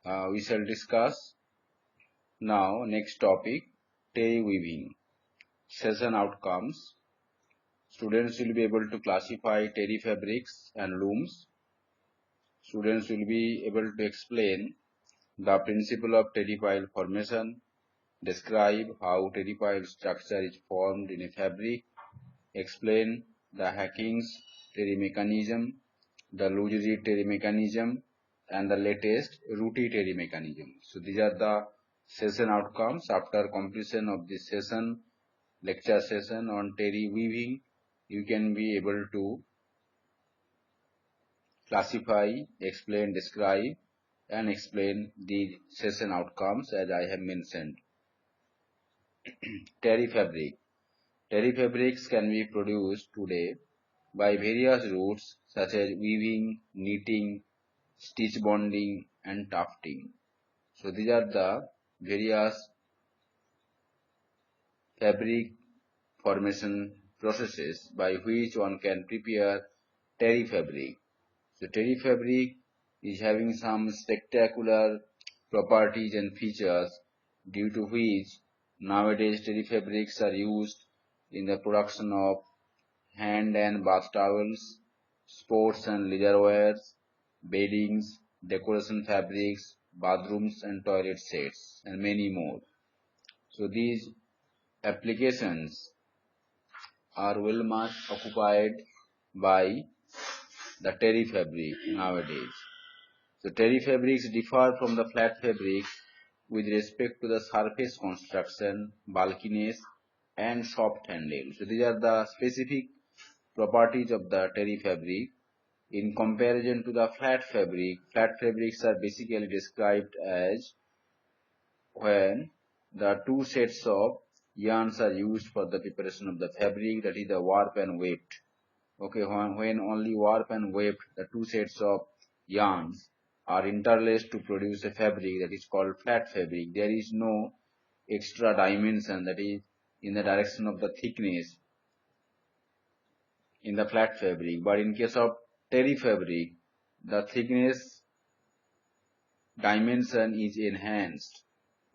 We shall discuss now next topic, terry weaving. Session outcomes. Students will be able to classify terry fabrics and looms. Students will be able to explain the principle of terry pile formation, describe how terry pile structure is formed in a fabric, explain the Hacking's terry mechanism, the Lugeri terry mechanism, and the latest Ruti terry mechanism. So these are the session outcomes. After completion of this session, lecture session on terry weaving, you can be able to classify, explain, describe, and explain the session outcomes as I have mentioned. Terry fabric. Terry fabrics can be produced today by various routes such as weaving, knitting, stitch bonding, and tufting. So these are the various fabric formation processes by which one can prepare terry fabric. So terry fabric is having some spectacular properties and features due to which nowadays terry fabrics are used in the production of hand and bath towels, sports and leisure wears, beddings, decoration fabrics, bathrooms and toilet sets, and many more. So these applications are well much occupied by the terry fabric nowadays. So terry fabrics differ from the flat fabrics with respect to the surface construction, bulkiness, and soft handle. So these are the specific properties of the terry fabric. In comparison to the flat fabrics are basically described as when the two sets of yarns are used for the preparation of the fabric, that is the warp and weft. Okay, when only warp and weft, the two sets of yarns are interlaced to produce a fabric that is called flat fabric. There is no extra dimension, that is in the direction of the thickness in the flat fabric, but in case of terry fabric, the thickness dimension is enhanced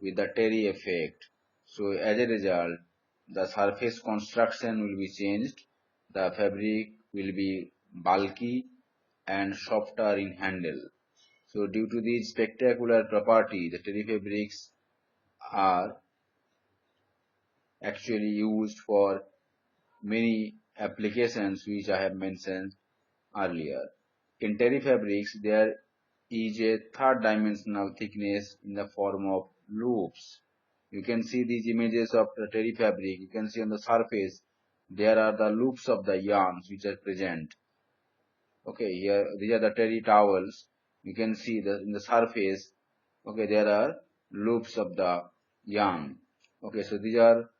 with the terry effect. So as a result, the surface construction will be changed, the fabric will be bulky and softer in handle. So due to these spectacular properties, the terry fabrics are actually used for many applications which I have mentioned earlier. In terry fabrics, there is a third dimensional thickness in the form of loops. You can see these images of the terry fabric. You can see on the surface there are the loops of the yarns which are present. Okay, here these are the terry towels. You can see that in the surface, okay, there are loops of the yarn. Okay, so these are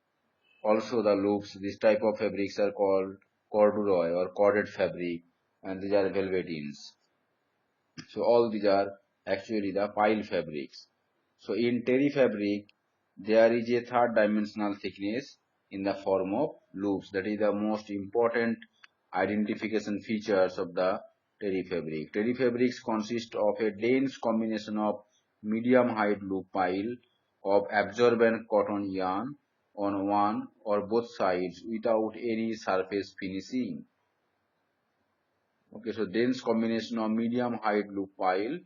also the loops. This type of fabrics are called corduroy or corded fabric, and these are velvetines. So all these are actually the pile fabrics. So in terry fabric, there is a third dimensional thickness in the form of loops. That is the most important identification features of the terry fabric. Terry fabrics consist of a dense combination of medium height loop pile of absorbent cotton yarn on one or both sides without any surface finishing. Okay, so dense combination of medium height loop pile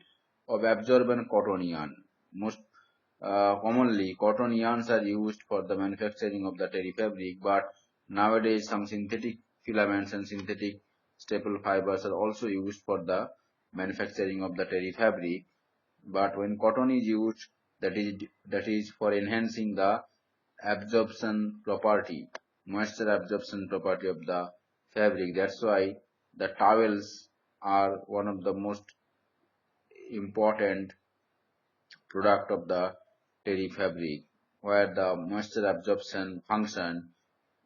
of absorbent cotton yarn. Most commonly, cotton yarns are used for the manufacturing of the terry fabric, but nowadays some synthetic filaments and synthetic staple fibers are also used for the manufacturing of the terry fabric. But when cotton is used, that is for enhancing the absorption property, moisture absorption property of the fabric. That's why the towels are one of the most important product of the terry fabric, where the moisture absorption function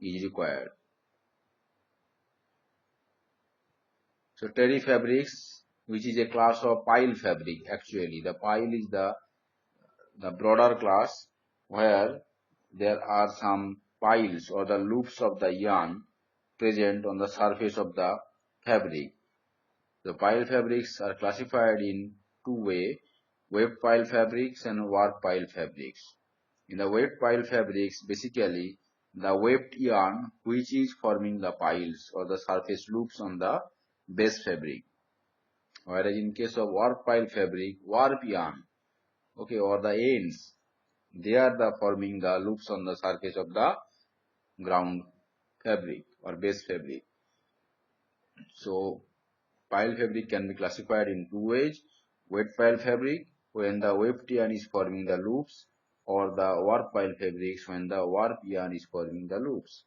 is required. So terry fabrics, which is a class of pile fabric, actually the pile is the broader class where there are some piles or the loops of the yarn present on the surface of the fabric. The pile fabrics are classified in two ways. weft pile fabrics and warp pile fabrics. In the weft pile fabrics, basically the weft yarn which is forming the piles or the surface loops on the base fabric. Whereas in case of warp pile fabric, warp yarn, okay, or the ends, they are the forming the loops on the surface of the ground fabric or base fabric. So pile fabric can be classified in two ways: weft pile fabric when the weft yarn is forming the loops, or the warp pile fabrics when the warp yarn is forming the loops.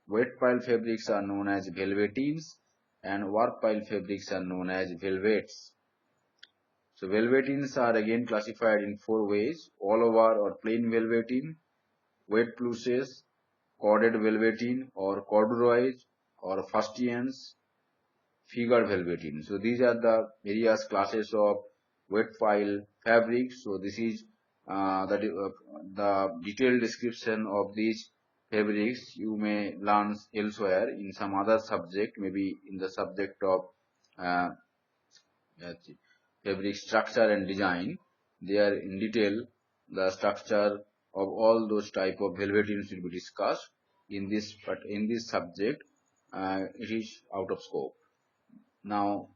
Weft pile fabrics are known as velvetines and warp pile fabrics are known as velvets. So velvetines are again classified in four ways: all over or plain velveteen, wet plushes, corded velveteen or corduroys or fustians, figured velveteen. So these are the various classes of wet pile fabrics. So this is the detailed description of these fabrics you may learn elsewhere in some other subject, maybe in the subject of uh, fabric structure and design. There in detail the structure of all those type of velvetines will be discussed in this, but in this subject it is out of scope. Now,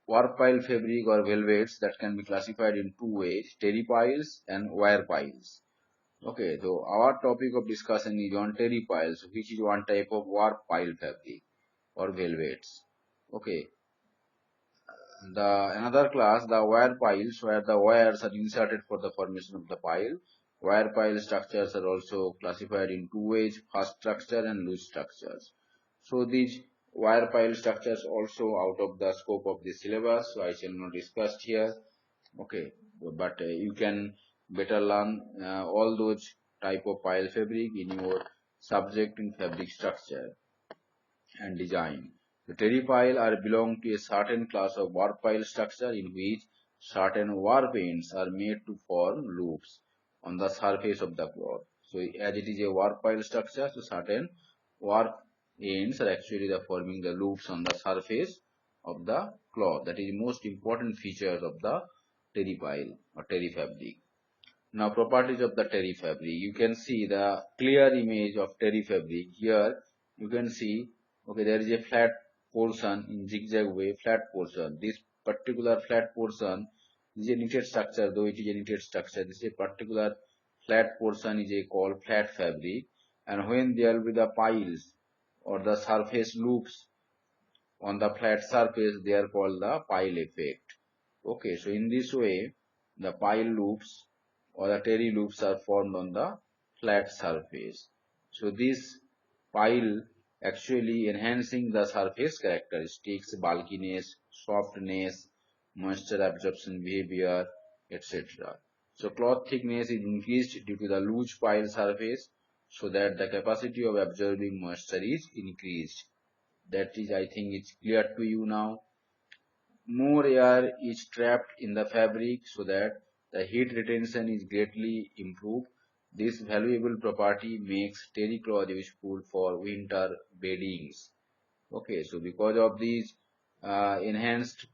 warp pile fabric or velvets that can be classified in two ways: terry piles and wire piles. Okay, so our topic of discussion is on terry piles, which is one type of warp pile fabric or velvets. Okay, the another class, the wire piles, where the wires are inserted for the formation of the pile. Wire pile structures are also classified in two ways: fast structure and loose structures. So these wire pile structures also out of the scope of the syllabus, so I shall not discuss here. Okay, but you can better learn all those type of pile fabric in your subject in fabric structure and design. The terry pile are belong to a certain class of warp pile structure in which certain warp ends are made to form loops on the surface of the cloth. So as it is a warp pile structure, so certain warp ends are actually the forming the loops on the surface of the cloth. That is most important features of the terry pile or terry fabric. Now properties of the terry fabric. You can see the clear image of terry fabric. Here you can see, okay, there is a flat portion in zigzag way, flat portion. This particular flat portion is a knitted structure, though it is a knitted structure. This is a particular flat portion is a called flat fabric, and when there will be the piles or the surface loops on the flat surface, they are called the pile effect. Okay, so in this way, the pile loops or the terry loops are formed on the flat surface. So this pile actually enhancing the surface characteristics, bulkiness, softness, moisture absorption behavior, etc. So cloth thickness is increased due to the loose pile surface, so that the capacity of absorbing moisture is increased. That is, I think it's clear to you now. More air is trapped in the fabric so that the heat retention is greatly improved. This valuable property makes terry cloth useful for winter beddings. Okay, so because of these enhanced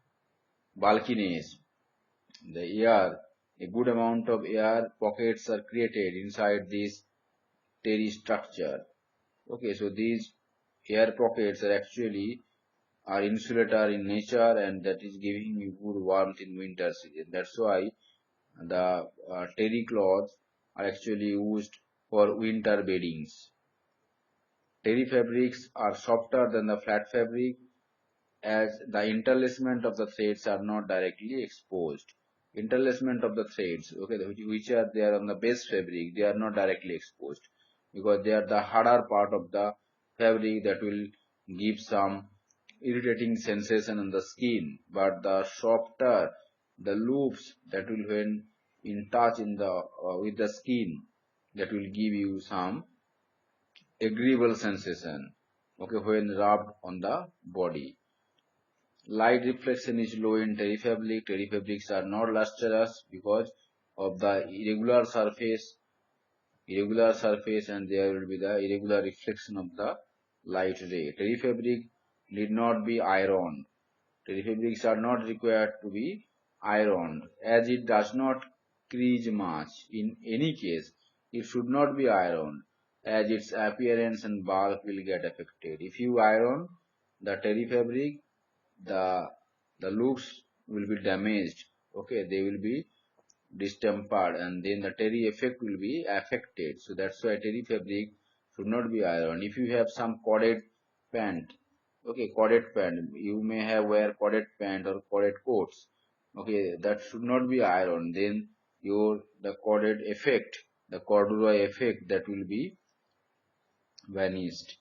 bulkiness, the air, a good amount of air pockets are created inside this terry structure. Okay, so these air pockets are actually are insulator in nature, and that is giving you good warmth in winter season. That's why the terry cloths are actually used for winter beddings. Terry fabrics are softer than the flat fabric, as the interlacement of the threads are not directly exposed. Interlacement of the threads, okay, which are there on the base fabric, they are not directly exposed because they are the harder part of the fabric that will give some irritating sensation on the skin. But the softer the loops that will when in touch in the with the skin, that will give you some agreeable sensation, okay, when rubbed on the body. Light reflection is low in terry fabric. Terry fabrics are not lustrous because of the irregular surface, and there will be the irregular reflection of the light ray. Terry fabric need not be ironed. Terry fabrics are not required to be ironed, as it does not crease match. In any case, it should not be ironed, as its appearance and bulk will get affected. If you iron the terry fabric, the loops will be damaged. Okay, they will be distempered, and then the terry effect will be affected. So that's why terry fabric should not be ironed. If you have some corded pant, okay, corded pant, you may have wear corded pant or corded coats, okay, that should not be ironed. Then the corded effect, the corduroy effect, that will be vanished.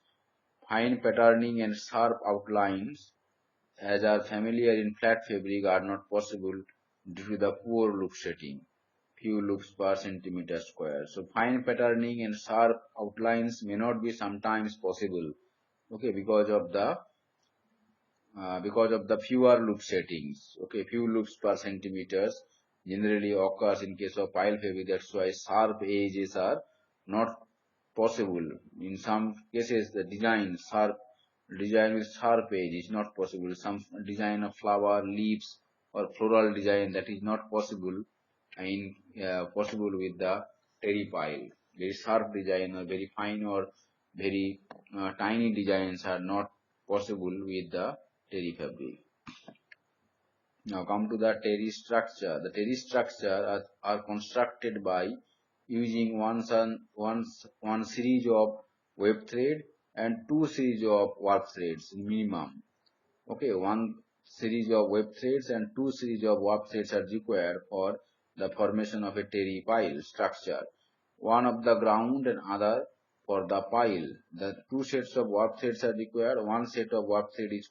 Fine patterning and sharp outlines, as are familiar in flat fabric, are not possible due to the poor loop setting, few loops per centimeter square. So fine patterning and sharp outlines may not be sometimes possible, okay, because of the fewer loop settings. Okay, few loops per centimeters generally occurs in case of pile fabric. That's why sharp edges are not possible. In some cases, the design with sharp edge is not possible. Some design of flower, leaves, or floral design, that is not possible possible with the terry pile. Very sharp design or very fine or very tiny designs are not possible with the terry fabric. Now come to the terry structure. The terry structure are constructed by using one series of web thread and two series of warp threads minimum. Okay, one series of web threads and two series of warp threads are required for the formation of a terry pile structure. One of the ground and other for the pile. The two sets of warp threads are required. One set of warp thread is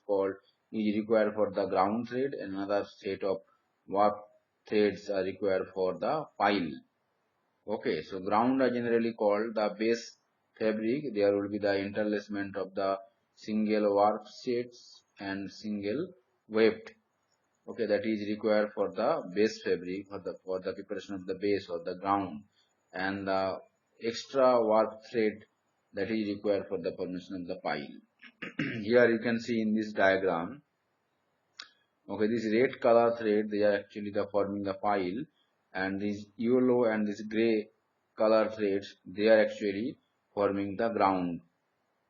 required for the ground thread, and another set of warp threads are required for the pile. Okay, so ground are generally called the base fabric. There will be the interlacement of the single warp sets and single weft. Okay, that is required for the base fabric, for the preparation of the base or the ground, and the extra warp thread that is required for the formation of the pile. Here you can see in this diagram, okay, this red color thread, they are actually the forming the pile, and this yellow and this gray color threads, they are actually forming the ground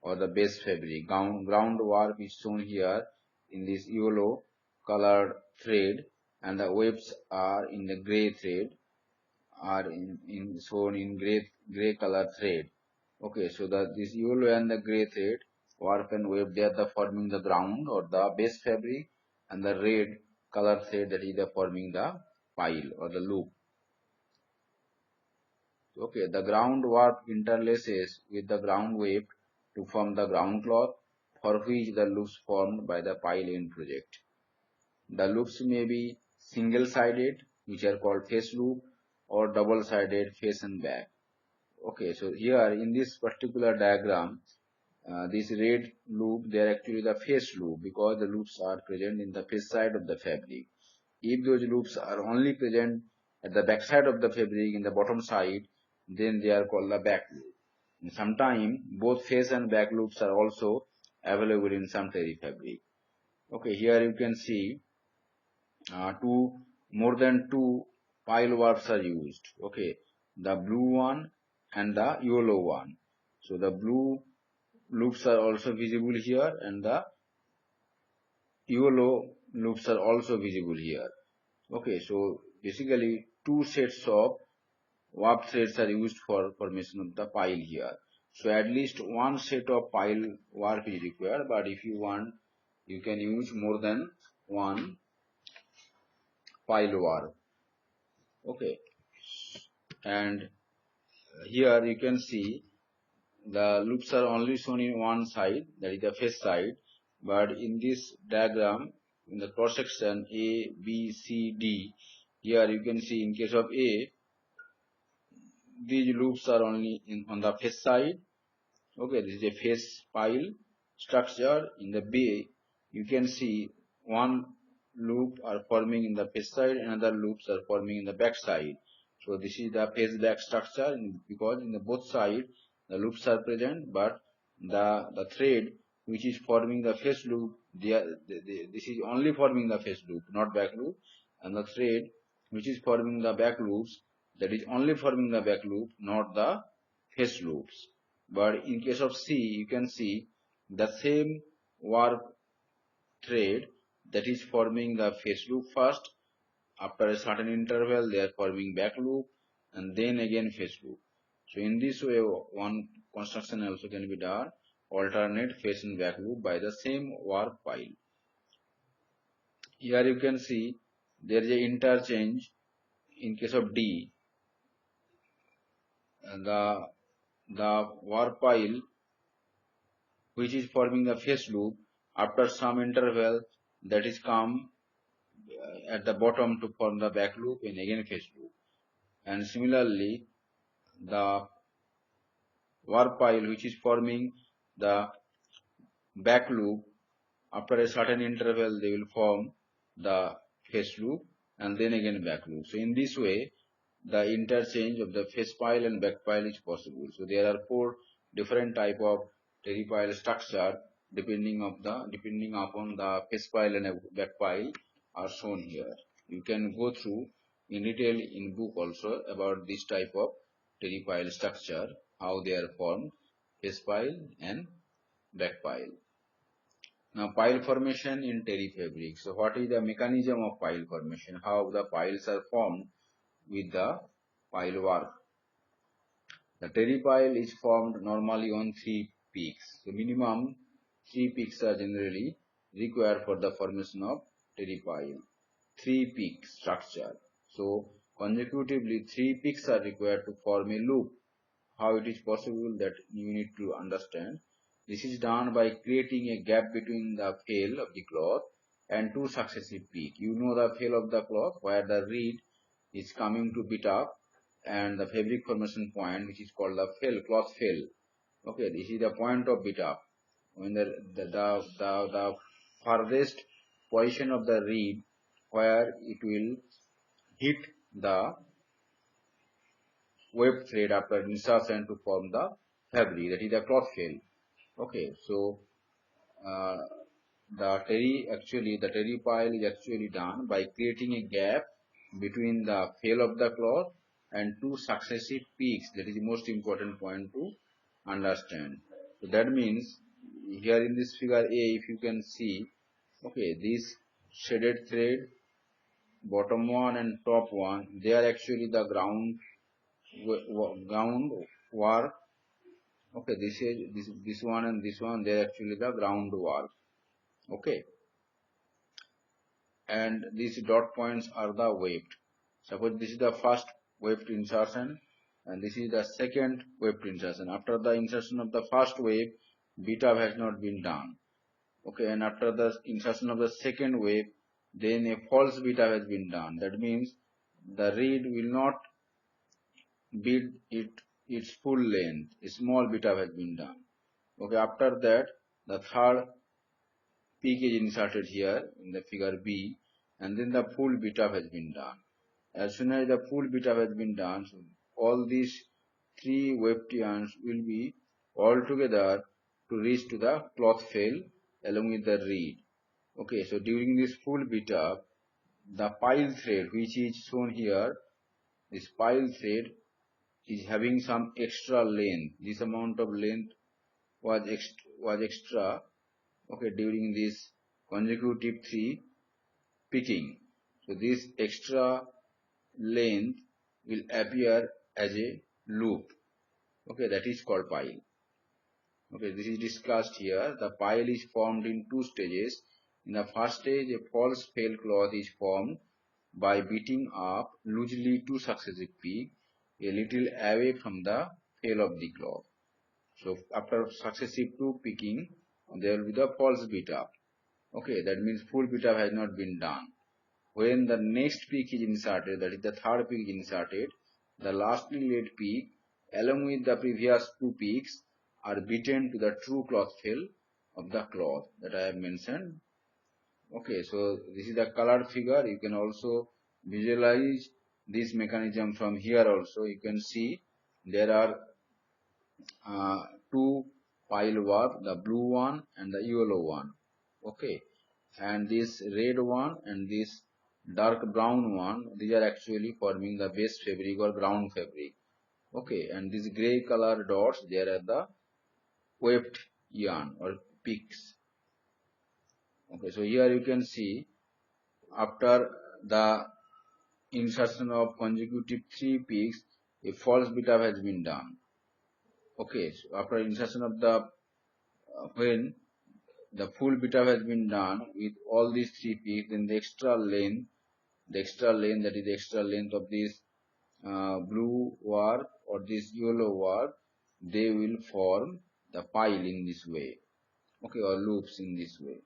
or the base fabric. Ground warp is shown here in this yellow colored thread, and the webs are in the gray thread, are shown in gray color thread. Okay, so this yellow and the gray thread, warp and web, they are the forming the ground or the base fabric, and the red color thread, that is the forming the pile or the loop. Okay, the ground warp interlaces with the ground web to form the ground cloth, for which the loops formed by the pile end project. The loops may be single-sided, which are called face loop, or double-sided, face and back. Okay, so here in this particular diagram, this red loop, they are actually the face loop, because the loops are present in the face side of the fabric. If those loops are only present at the back side of the fabric in the bottom side, then they are called the back loop. Sometimes both face and back loops are also available in some terry fabric. Okay, here you can see more than two pile warps are used. Okay, the blue one and the yellow one. So the blue loops are also visible here, and the yellow loops are also visible here. Okay, so basically two sets of warp threads are used for formation of the pile here. So at least one set of pile warp is required, but if you want, you can use more than one pile warp. Okay, and here you can see the loops are only shown in one side, that is the face side, but in this diagram, in the cross section A, B, C, D, here you can see in case of A, these loops are only on the face side. Okay, this is a face pile structure. In the B, you can see one loop are forming in the face side, and other loops are forming in the back side. So this is the face back structure, because in the both sides the loops are present, but the thread which is forming the face loop, this is only forming the face loop, not back loop, and the thread which is forming the back loops, that is only forming the back loop, not the face loops. But in case of C, you can see the same warp thread that is forming the face loop first. After a certain interval, they are forming back loop and then again face loop. So in this way, one construction also can be done, alternate face and back loop by the same warp pile. Here you can see there is a interchange in case of D. The warp pile which is forming the face loop, after some interval that is come at the bottom to form the back loop and again face loop. And similarly, the warp pile which is forming the back loop, after a certain interval they will form the face loop and then again back loop. So in this way, the interchange of the face pile and back pile is possible. So there are 4 different type of terry pile structure depending upon the face pile and back pile are shown here. You can go through in detail in book also about this type of terry pile structure, how they are formed, face pile and back pile. Now pile formation in terry fabric. So what is the mechanism of pile formation? How the piles are formed with the pile work. The terry pile is formed normally on 3 peaks. So minimum 3 peaks are generally required for the formation of terry pile. 3 peak structure. So consecutively 3 peaks are required to form a loop. How it is possible, that you need to understand. This is done by creating a gap between the fail of the cloth and 2 successive peaks. You know the fail of the cloth where the reed is coming to bit up, and the fabric formation point which is called the fail, cloth fail. Okay, this is the point of bit up. When the farthest position of the reed where it will hit the web thread after insertion to form the fabric, that is the cloth fail. Okay, so uh, the terry pile is actually done by creating a gap between the fail of the cloth and 2 successive peaks. That is the most important point to understand. So that means here in this figure A, if you can see, okay, this shaded thread, bottom one and top one, they are actually the ground work. Okay, this one and this one, they are actually the ground work. Okay, and these dot points are the weft. Suppose this is the first weft insertion and this is the second weft insertion. After the insertion of the first wave, beta has not been done. Okay, and after the insertion of the second wave, then a false beta has been done. That means the reed will not beat its full length. A small beta has been done. Okay, after that, the third peak is inserted here in the figure B, and then the full beta has been done. As soon as the full beta has been done, so all these 3 weftians will be all together to reach to the cloth fail along with the reed. Okay, so during this full beta, the pile thread which is shown here, this pile thread is having some extra length. This amount of length was extra, okay, during this consecutive 3 picking. So this extra length will appear as a loop. Okay, that is called pile. Okay, this is discussed here. The pile is formed in 2 stages. In the first stage, a false fail cloth is formed by beating up loosely 2 successive peaks a little away from the fail of the cloth. So after successive 2 picking, there will be the false beat up. Okay, that means full beat up has not been done. When the next peak is inserted, that is the third peak is inserted, the lastly laid peak along with the previous 2 peaks are beaten to the true cloth fail of the cloth that I have mentioned. Okay, so this is the colored figure. You can also visualize this mechanism from here also. You can see there are 2 pile warp, the blue one and the yellow one. Okay, and this red one and this dark brown one, these are actually forming the base fabric or ground fabric. Okay, and these gray color dots, they are the weft yarn or peaks. Okay, so here you can see after the insertion of consecutive 3 peaks, a false bit up has been done. Okay, so after insertion of the when the full bit up has been done with all these 3 peaks, then the extra length, that is the extra length of this blue warp or this yellow warp, they will form the pile in this way. Okay, or loops in this way.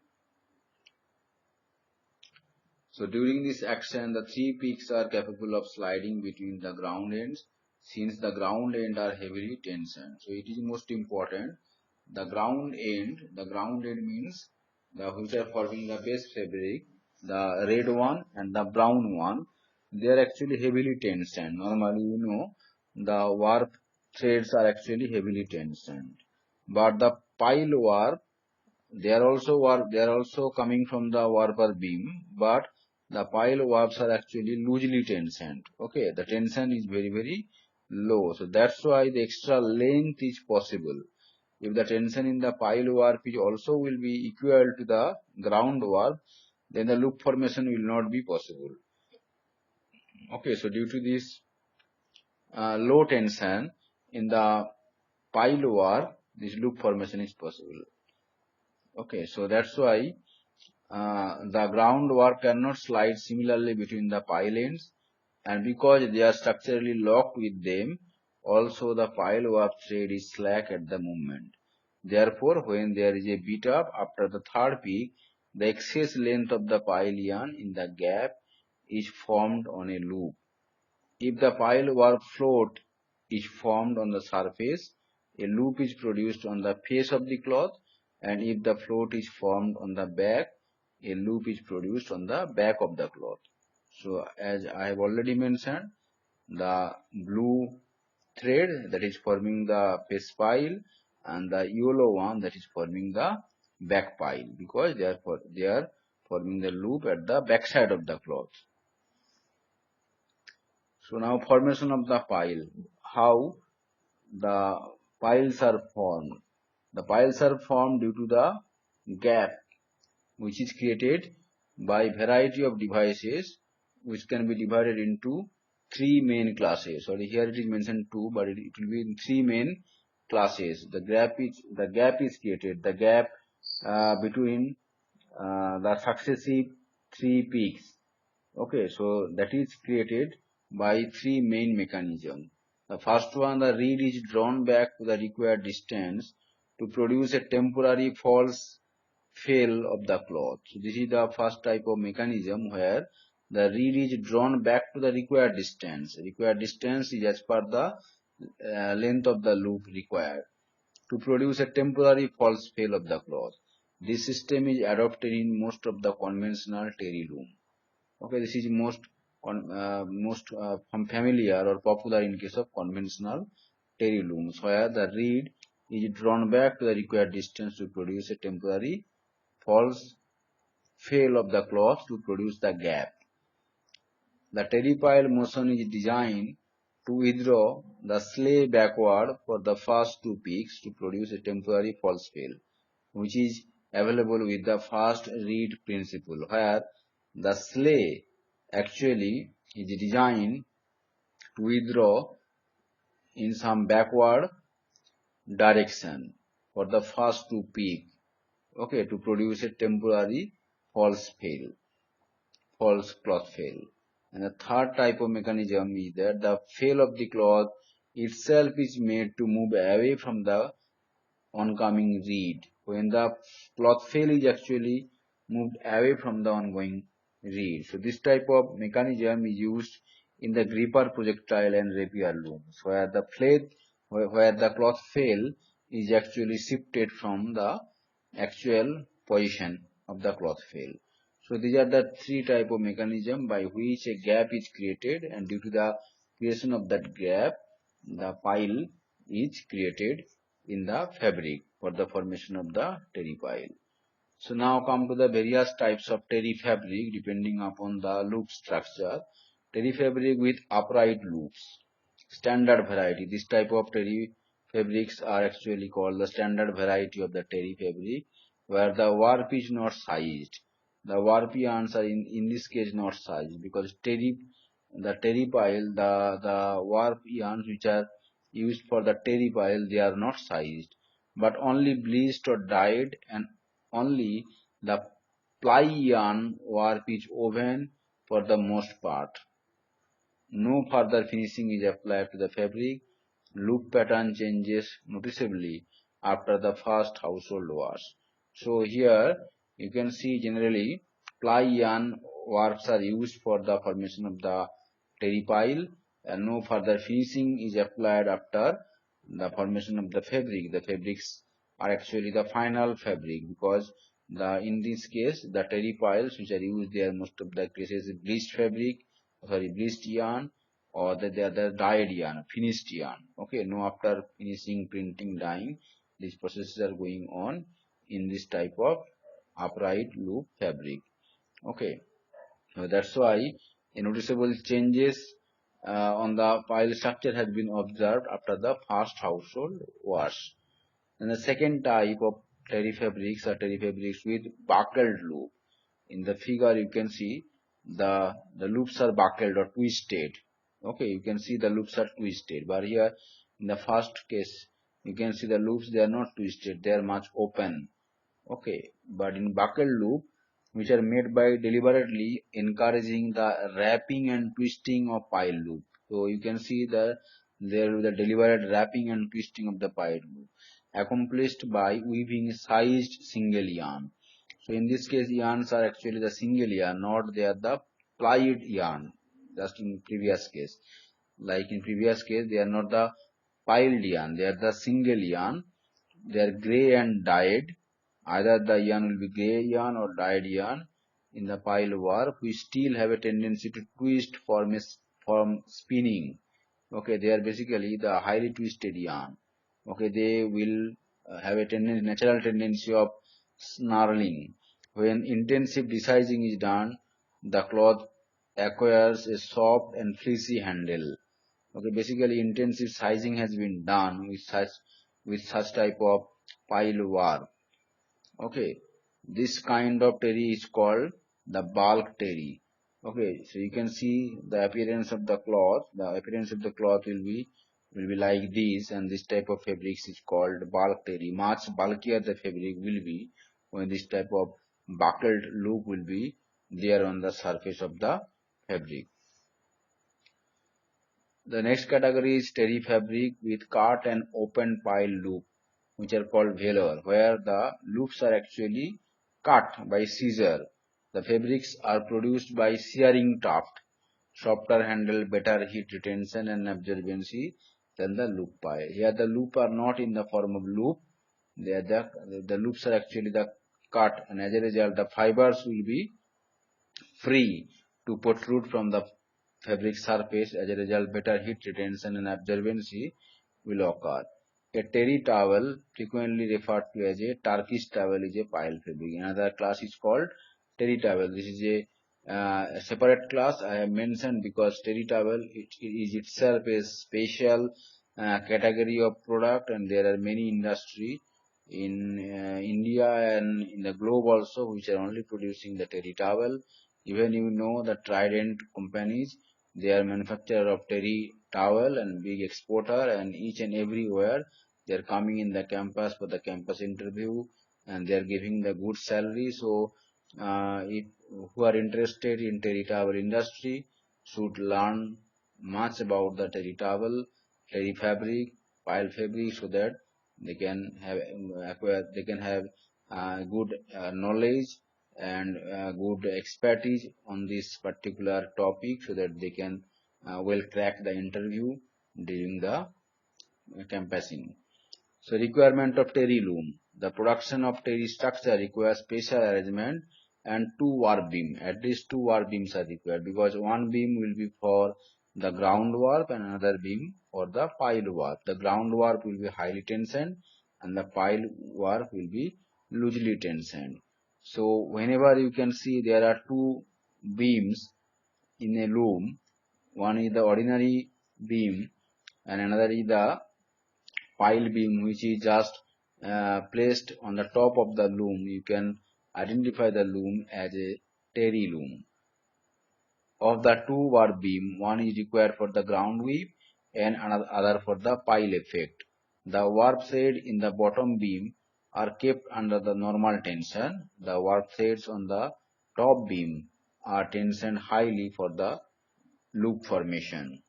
So during this action, the 3 peaks are capable of sliding between the ground ends since the ground ends are heavily tensioned. So it is most important. The ground end means the which are forming the base fabric, the red one and the brown one, they are actually heavily tensioned. Normally, you know, the warp threads are actually heavily tensioned. But the pile warp, they are also coming from the warper beam, but the pile warps are actually loosely tensioned. Okay, the tension is very low, so that's why the extra length is possible. If the tension in the pile warp is also will be equal to the ground warp, then the loop formation will not be possible. Okay, so due to this low tension in the pile warp, this loop formation is possible. Okay, so that's why the ground warp cannot slide similarly between the pile ends, and because they are structurally locked with them, also the pile warp thread is slack at the movement. Therefore, when there is a beat up after the third peak, the excess length of the pile yarn in the gap is formed on a loop. If the pile warp float is formed on the surface, a loop is produced on the face of the cloth, and if the float is formed on the back, a loop is produced on the back of the cloth. So as I have already mentioned, the blue thread that is forming the face pile and the yellow one that is forming the back pile, because they are forming the loop at the back side of the cloth. So now formation of the pile, how the piles are formed. The piles are formed due to the gap which is created by variety of devices which can be divided into 3 main classes. Sorry, here it is mentioned 2, but it will be in 3 main classes. The gap is created. The gap between the successive 3 peaks. Okay, so that is created by 3 main mechanisms. The first one, the reed is drawn back to the required distance to produce a temporary false fail of the cloth. So this is the first type of mechanism where the reed is drawn back to the required distance. Required distance is as per the length of the loop required to produce a temporary false fail of the cloth. This system is adopted in most of the conventional terry loom. Okay, this is most familiar or popular in case of conventional terry looms, where the reed is drawn back to the required distance to produce a temporary false fail of the cloth to produce the gap. The terry pile motion is designed to withdraw the sleigh backward for the first 2 peaks to produce a temporary false fail, which is available with the first reed principle, where the sleigh actually is designed to withdraw in some backward direction for the first 2 peaks, okay, to produce a temporary false cloth fail. And the third type of mechanism is that the fail of the cloth itself is made to move away from the oncoming reed. When the cloth fail is actually moved away from the ongoing reed. So this type of mechanism is used in the gripper projectile and rapier looms, where the cloth fail is actually shifted from the actual position of the cloth fail. So these are the 3 type of mechanism by which a gap is created, and due to the creation of that gap, the pile is created in the fabric for the formation of the terry pile. So now come to the various types of terry fabric depending upon the loop structure. Terry fabric with upright loops. Standard variety. This type of terry fabrics are actually called the standard variety of the terry fabric, where the warp is not sized. The warp yarns are in this case not sized because the terry pile, the warp yarns which are used for the terry pile, they are not sized, but only bleached or dyed, and only the ply yarn warp is woven for the most part. No further finishing is applied to the fabric. Loop pattern changes noticeably after the first household wash. So here you can see generally ply yarn warps are used for the formation of the terry pile, and no further finishing is applied after the formation of the fabric. The fabrics are actually the final fabric because in this case the terry piles which are used there most of the cases bleached fabric, bleached yarn, or the other dyed yarn, finished yarn. Okay, no after finishing, printing, dyeing, these processes are going on in this type of upright loop fabric. Okay, so that's why a noticeable changes on the pile structure has been observed after the first household wash. And the second type of terry fabrics are terry fabrics with buckled loop. In the figure you can see the loops are buckled or twisted. Okay, you can see the loops are twisted, but here in the first case you can see the loops, they are not twisted, they are much open. Okay, but in buckled loop which are made by deliberately encouraging the wrapping and twisting of pile loop. So you can see there is the deliberate wrapping and twisting of the pile loop accomplished by weaving sized single yarn. So in this case, yarns are actually the single yarn, not they are the plied yarn. Just in previous case, like in previous case, they are not the piled yarn; they are the single yarn. They are gray and dyed. Either the yarn will be gray yarn or dyed yarn. In the pile warp, we still have a tendency to twist from spinning. Okay, they are basically the highly twisted yarn. Okay, they will have a natural tendency of snarling. When intensive desizing is done, the cloth acquires a soft and fleecy handle. Okay, basically intensive sizing has been done with such type of pile warp. Okay, this kind of terry is called the bulk terry. Okay, so you can see the appearance of the cloth. The appearance of the cloth will be like this, and this type of fabrics is called bulk terry. Much bulkier the fabric will be when this type of buckled loop will be there on the surface of the fabric. The next category is terry fabric with cut and open pile loop, which are called velour, where the loops are actually cut by scissor. The fabrics are produced by shearing tuft, softer handle, better heat retention and absorbency than the loop pile. Here the loop are not in the form of loop, they are the loops are actually the cut, and as a result the fibers will be free to protrude from the fabric surface. As a result, better heat retention and absorbency will occur. A terry towel, frequently referred to as a Turkish towel, is a pile fabric. Another class is called terry towel. This is a separate class I have mentioned because terry towel it is itself a special category of product, and there are many industry in India and in the globe also which are only producing the terry towel. Even you know the Trident companies, they are manufacturer of terry towel and big exporter, and each and everywhere they are coming in the campus for the campus interview, and they are giving the good salary. So if who are interested in terry towel industry should learn much about the terry towel, terry fabric, pile fabric, so that they can have they can have good knowledge and good expertise on this particular topic, so that they can well crack the interview during the campusing. So requirement of terry loom. The production of terry structure requires special arrangement and two warp beam. At least two warp beams are required because one beam will be for the ground warp and another beam for the pile warp. The ground warp will be highly tensioned and the pile warp will be loosely tensioned. So whenever you can see there are two beams in a loom, one is the ordinary beam and another is the pile beam, which is just placed on the top of the loom. You can identify the loom as a terry loom. Of the two bar beam, one is required for the ground weave and another other for the pile effect. The warp thread in the bottom beam are kept under the normal tension. The warp threads on the top beam are tensioned highly for the loop formation.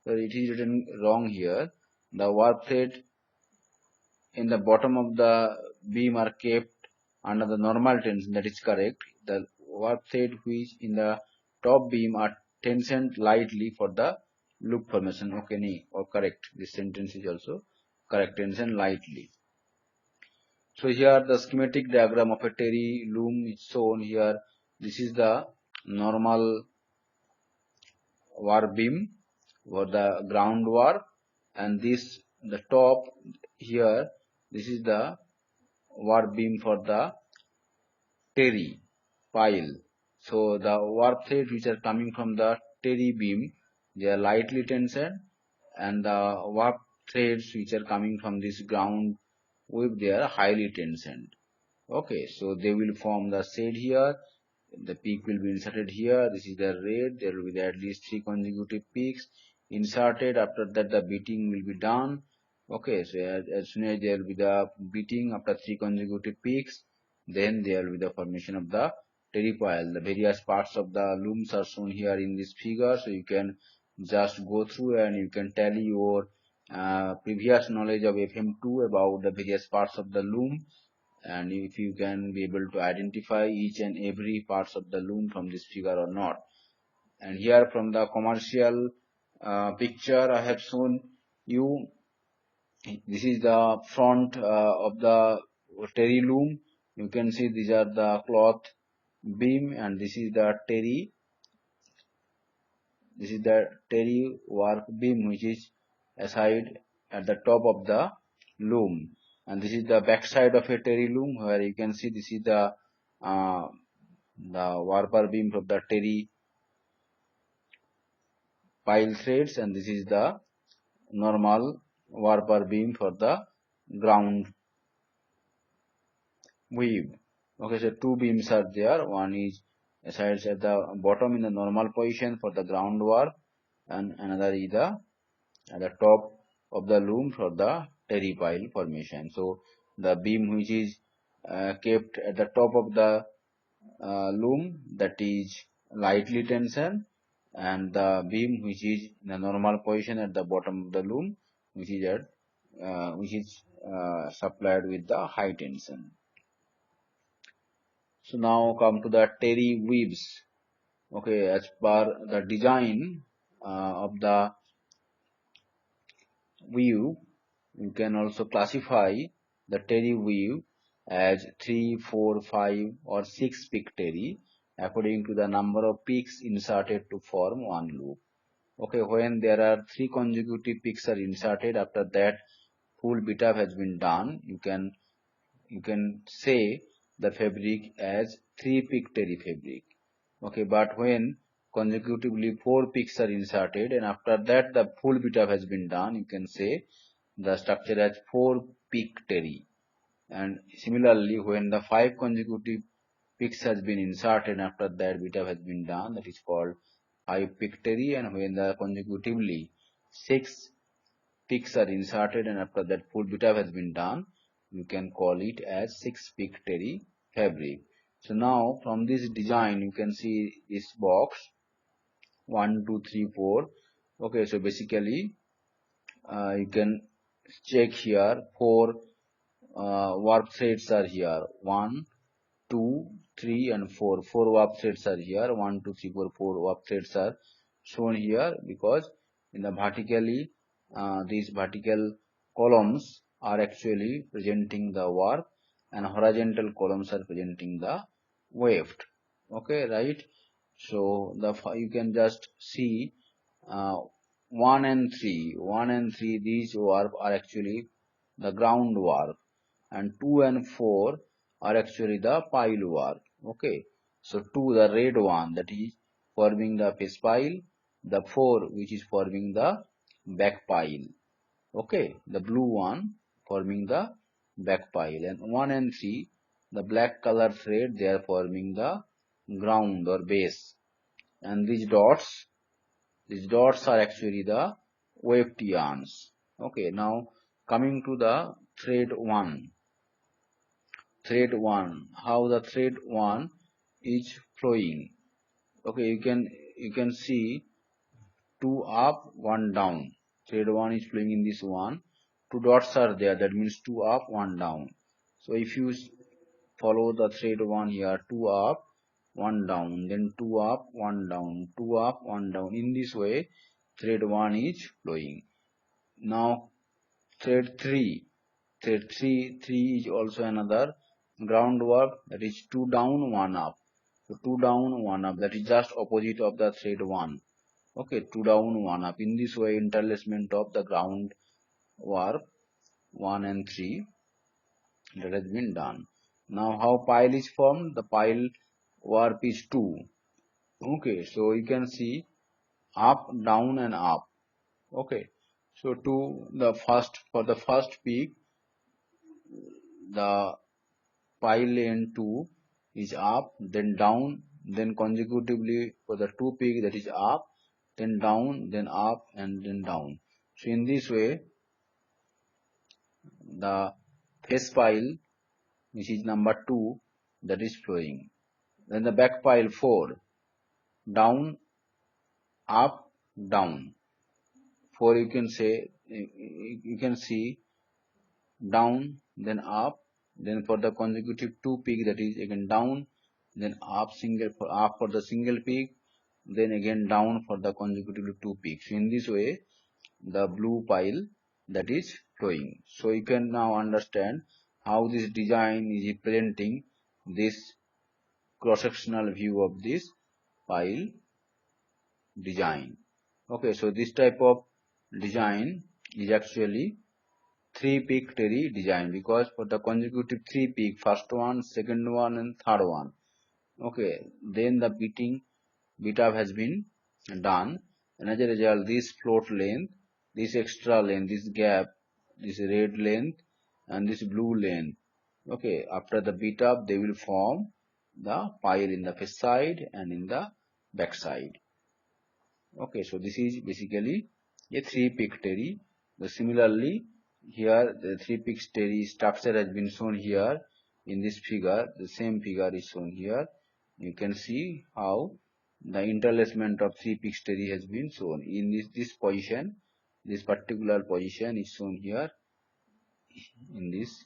So it is written wrong here. The warp thread in the bottom of the beam are kept under the normal tension. That is correct. The warp thread which in the top beam are tensioned lightly for the loop formation. Okay, or correct. This sentence is also correct. Tension lightly. So here the schematic diagram of a terry loom is shown here. This is the normal warp beam or the ground warp, and this the top here. This is the warp beam for the terry pile. So the warp threads which are coming from the terry beam, they are lightly tensioned, and the warp threads which are coming from this ground wave, they are highly tensioned. Okay, so they will form the shade here. The peak will be inserted here. This is the red. There will be at least 3 consecutive peaks inserted. After that, the beating will be done. Okay, so as soon as there will be the beating after 3 consecutive peaks, then there will be the formation of the terry pile. The various parts of the looms are shown here in this figure, so you can just go through and you can tally your previous knowledge of FM2 about the various parts of the loom, and if you can be able to identify each and every parts of the loom from this figure or not. And here from the commercial picture I have shown you, this is the front of the terry loom. You can see these are the cloth beam, and this is the terry warp beam which is aside at the top of the loom. And this is the back side of a terry loom, where you can see this is the warper beam of the terry pile threads, and this is the normal warper beam for the ground weave. Okay, so two beams are there. One is aside at the bottom in the normal position for the ground warp, and another is at the top of the loom for the terry pile formation. So the beam which is kept at the top of the loom, that is lightly tensioned, and the beam which is in the normal position at the bottom of the loom, which is supplied with the high tension. So now come to the terry weaves. Okay, as per the design of the weave, you can also classify the terry weave as 3, 4, 5 or 6 peak terry according to the number of peaks inserted to form one loop. Okay, when there are 3 consecutive peaks are inserted, after that full beat up has been done, you can say the fabric as 3 peak terry fabric. Okay, but when consecutively 4 peaks are inserted and after that the full beat up has been done, you can say the structure as 4 peak terry. And similarly, when the 5 consecutive peaks has been inserted and after that beat up has been done, that is called 5 peak terry. And when the consecutively 6 peaks are inserted and after that full beat up has been done, you can call it as 6 peak terry fabric. So now from this design you can see this box 1, 2, 3, 4. Okay, so basically you can check here 4 warp threads are here. 1, 2, 3 and 4. 4 warp threads are here. 1, 2, 3, 4. 4 warp threads are shown here because in the vertically these vertical columns are actually presenting the warp and horizontal columns are presenting the weft. Okay, right? So you can just see uh, 1 and 3. 1 and 3, these warp are actually the ground warp. and 2 and 4 are actually the pile warp. Okay, so 2, the red one, that is forming the face pile, the 4 which is forming the back pile. Okay, the blue one forming the back pile, and 1 and 3, the black color thread, they are forming the ground or base, and these dots are actually the weft yarns. Okay, now coming to the thread 1, how the thread 1 is flowing. Okay, you can see 2 up, 1 down. Thread 1 is flowing in this one. 2 dots are there, that means 2 up, 1 down. So if you follow the thread 1 here, 2 up, 1 down, then 2 up, 1 down, 2 up, 1 down. In this way, thread 1 is flowing. Now thread 3, thread 3 is also another ground warp, that is 2 down, 1 up. So 2 down, 1 up, that is just opposite of the thread 1. Okay, 2 down, 1 up. In this way, interlacement of the ground warp 1 and 3, that has been done. Now how pile is formed? The pile warp is 2. Okay, so you can see up, down and up. Okay, so for the first peak, the pile length 2 is up, then down, then consecutively for the 2 peak, that is up, then down, then up, and then down. So in this way, the face pile, which is number 2, that is flowing. Then the back pile 4, down, up, down. 4 you can see down, then up, then for the consecutive 2 peak, that is again down, then up for the single peak, then again down for the consecutive 2 peaks. So in this way, the blue pile, that is flowing. So you can now understand how this design is representing this cross-sectional view of this pile design. Okay, so this type of design is actually 3-peak terry design, because for the consecutive 3 peak, first one, second one, and third one. Okay, then the beat up has been done, and as a result, this float length, this extra length, this gap, this red length, and this blue length. Okay, after the beat up, they will form the pile in the face side and in the back side. Okay, so this is basically a 3-peak terry. Similarly, here the 3-peak terry structure has been shown here in this figure. The same figure is shown here. You can see how the interlacement of 3-peak terry has been shown in this position. This particular position is shown here in this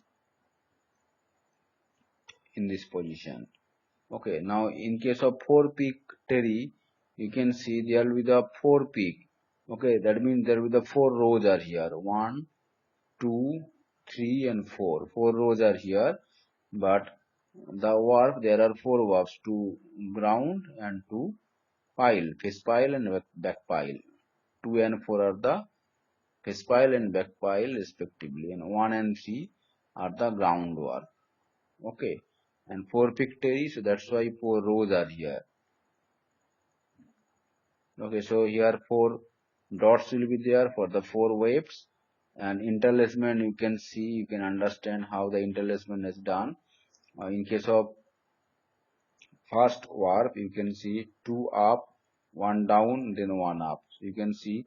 position. Okay, now in case of 4-peak terry, you can see there will be the 4 peak. Okay, that means there will be the 4 rows are here. 1, 2, 3 and 4. 4 rows are here, but the warp, there are 4 warps, to ground and to pile, face pile and back pile. 2 and 4 are the face pile and back pile respectively, and 1 and 3 are the ground warp. Okay, and 4-peak terry, so that's why 4 rows are here. Okay, so here 4 dots will be there for the 4 waves, and interlacement, you can see, you can understand how the interlacement is done. In case of first warp, you can see 2 up, 1 down, then 1 up. So you can see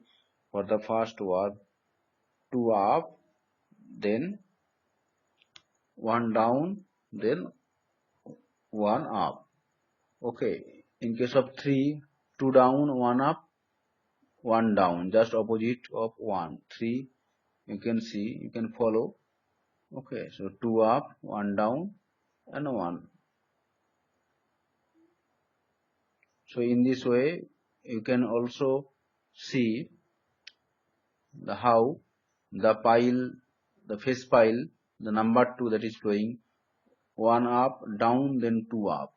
for the first warp, 2 up, then 1 down, then 1 up. Okay, in case of 3, 2 down, 1 up, 1 down, just opposite of 1. 3, you can see, you can follow. Okay, so 2 up, 1 down, and 1. So in this way, you can also see how the pile, the face pile, the number 2, that is flowing 1 up, down, then 2 up.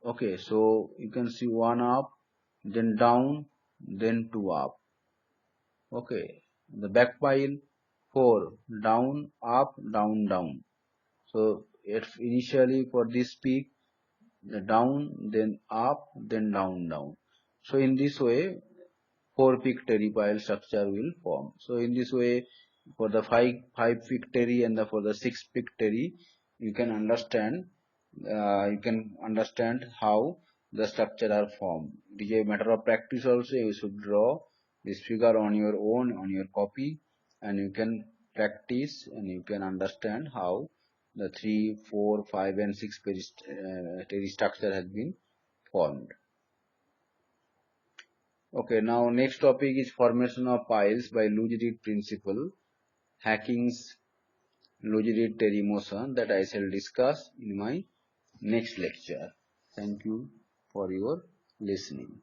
Okay, so you can see 1 up, then down, then 2 up. Okay, the back pile 4, down, up, down, down. So it's initially for this peak, the down, then up, then down, down. So in this way, four peak terry pile structure will form. So in this way, for the five peak terry and for the six peak terry, you can understand how the structure are formed. It is a matter of practice also. You should draw this figure on your own, on your copy, and you can practice and you can understand how the 3, 4, 5 and 6 terry structure has been formed. Okay, now next topic is formation of piles by Luge-Reed principle, Hacking's Luge-Reed Terry motion, that I shall discuss in my next lecture. Thank you for your listening.